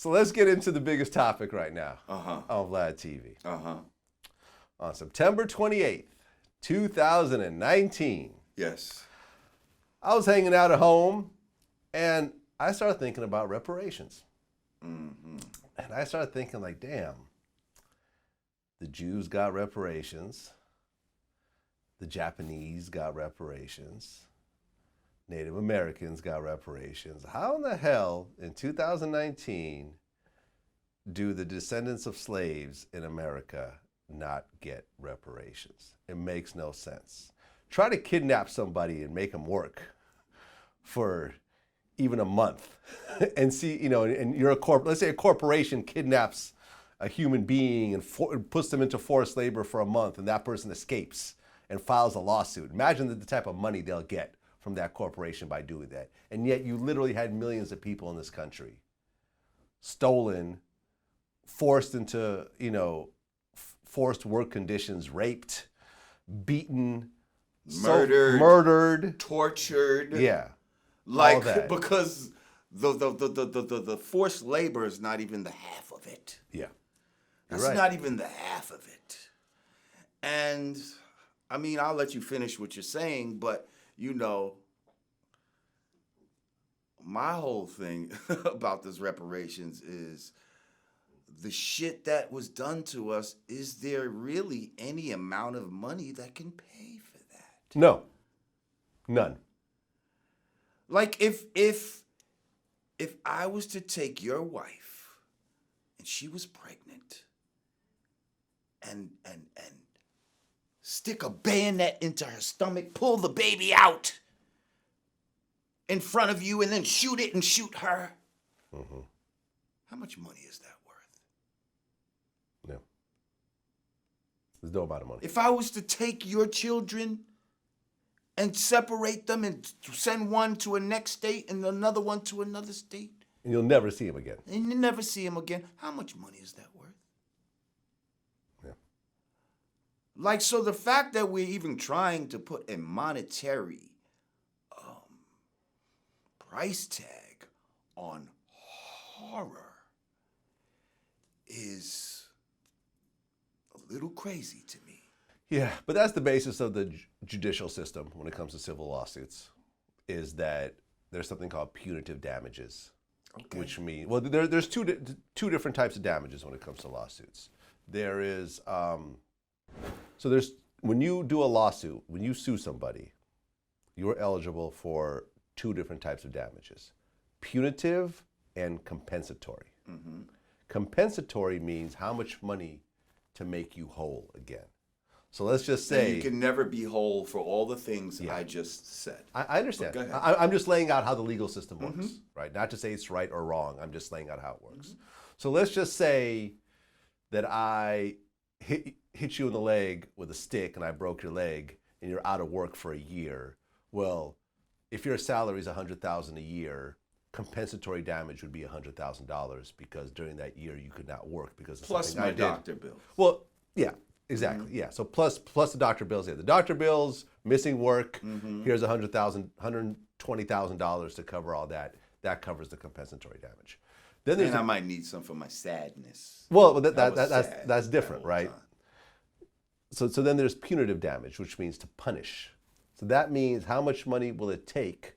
So let's get into the biggest topic right now Uh-huh. on Vlad TV. Uh-huh. On September 28th, 2019, Yes. I was hanging out at home and I started thinking about reparations. Mm-hmm. And I started thinking like, damn, the Jews got reparations. The Japanese got reparations. Native Americans got reparations. How in the hell in 2019 do the descendants of slaves in America not get reparations? It makes no sense. Try to kidnap somebody and make them work for even a month and see, and you're let's say a corporation kidnaps a human being and puts them into forced labor for a month, and that person escapes and files a lawsuit. Imagine the type of money they'll get from that corporation by doing that. And yet you literally had millions of people in this country stolen, forced into, forced work conditions, raped, beaten, murdered, tortured. Yeah. Like, because the forced labor is not even the half of it. Yeah. That's right. not even the half of it. And, I mean, I'll let you finish what you're saying, but, my whole thing about this reparations is the shit that was done to us. Is there really any amount of money that can pay for that? No. None. Like, if I was to take your wife and she was pregnant and stick a bayonet into her stomach, pull the baby out in front of you, and then shoot it and shoot her, how much money is that worth? No. There's no amount of money. If I was to take your children and separate them and send one to a next state and another one to another state, and you'll never see him again. And you never see him again, how much money is that worth? Yeah. Like, so the fact that we're even trying to put a monetary price tag on horror is a little crazy to me. Yeah, but that's the basis of the judicial system when it comes to civil lawsuits, is that there's something called punitive damages, which mean, well, there's two different types of damages when it comes to lawsuits. There is, when you do a lawsuit, when you sue somebody, you're eligible for two different types of damages: punitive and compensatory. Mm-hmm. Compensatory means how much money to make you whole again. So let's just say... And you can never be whole for all the things I just said. I understand. Go ahead. I'm just laying out how the legal system works, right? Not to say it's right or wrong. I'm just laying out how it works. So let's just say that I hit you in the leg with a stick and I broke your leg and you're out of work for a year. Well, if your salary is $100,000 a year, compensatory damage would be $100,000 because during that year you could not work because of plus my doctor bill. Well, yeah, exactly. Yeah. So plus the doctor bills. Yeah, the doctor bills, missing work. Here's $120,000 to cover all that. That covers the compensatory damage. Then there's I might need some for my sadness. Well, that's different, right? So then there's punitive damage, which means to punish. So that means how much money will it take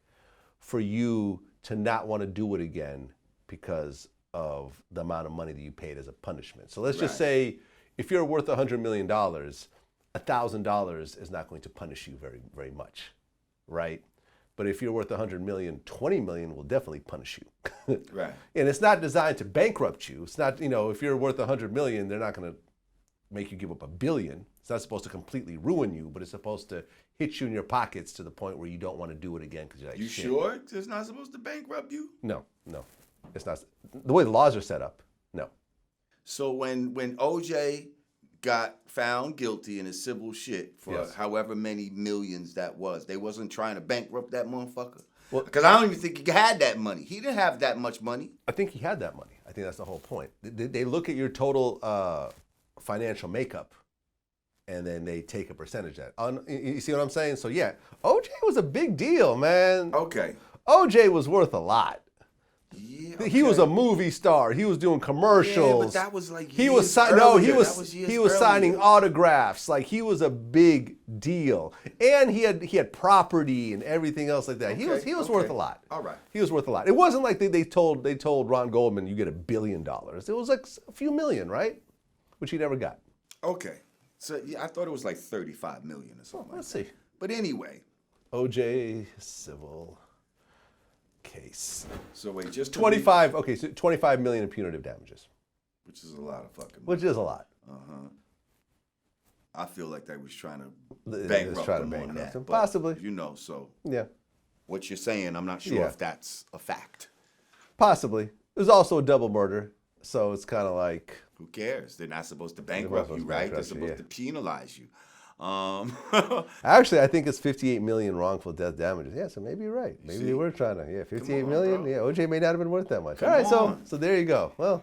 for you to not want to do it again because of the amount of money that you paid as a punishment. So let's just say if you're worth $100 million, $1,000 is not going to punish you very, very much, right? But if you're worth 100 million, 20 million will definitely punish you. Right. And it's not designed to bankrupt you. It's not, if you're worth 100 million, they're not going to make you give up $1 billion. It's not supposed to completely ruin you, but it's supposed to hit you in your pockets to the point where you don't want to do it again because you're like, you shit. Sure it's not supposed to bankrupt you? No, it's not. The way the laws are set up, no. So when OJ got found guilty in a civil shit for however many millions that was, they wasn't trying to bankrupt that motherfucker? Because I don't even think he had that money. He didn't have that much money. I think he had that money. I think that's the whole point. They look at your total financial makeup, and then they take a percentage of that. You see what I'm saying? So yeah, OJ was a big deal, man. Okay. OJ was worth a lot. Yeah, He was a movie star. He was doing commercials. Yeah, but that was like he was signing autographs. Like he was a big deal, and he had property and everything else like that. He was worth a lot. All right. He was worth a lot. It wasn't like they told Ron Goldman you get $1 billion. It was like a few million, right? Which he never got. Okay. So yeah, I thought it was like 35 million or something. Let's see. But anyway. OJ civil case. So wait, just 25. Okay, so 25 million in punitive damages. Which is a lot of fucking money. Which is a lot. I feel like they was trying to bankrupt them on that. Possibly. You know, so yeah. What you're saying, I'm not sure if that's a fact. Possibly. It was also a double murder, so it's kind of like. Who cares? They're not supposed to bankrupt you, right? They're supposed to penalize you. Actually, I think it's 58 million wrongful death damages. Yeah, so maybe you're right. Maybe they were trying to. Yeah, 58 million. Bro. Yeah, OJ may not have been worth that much. All right, so there you go. Well.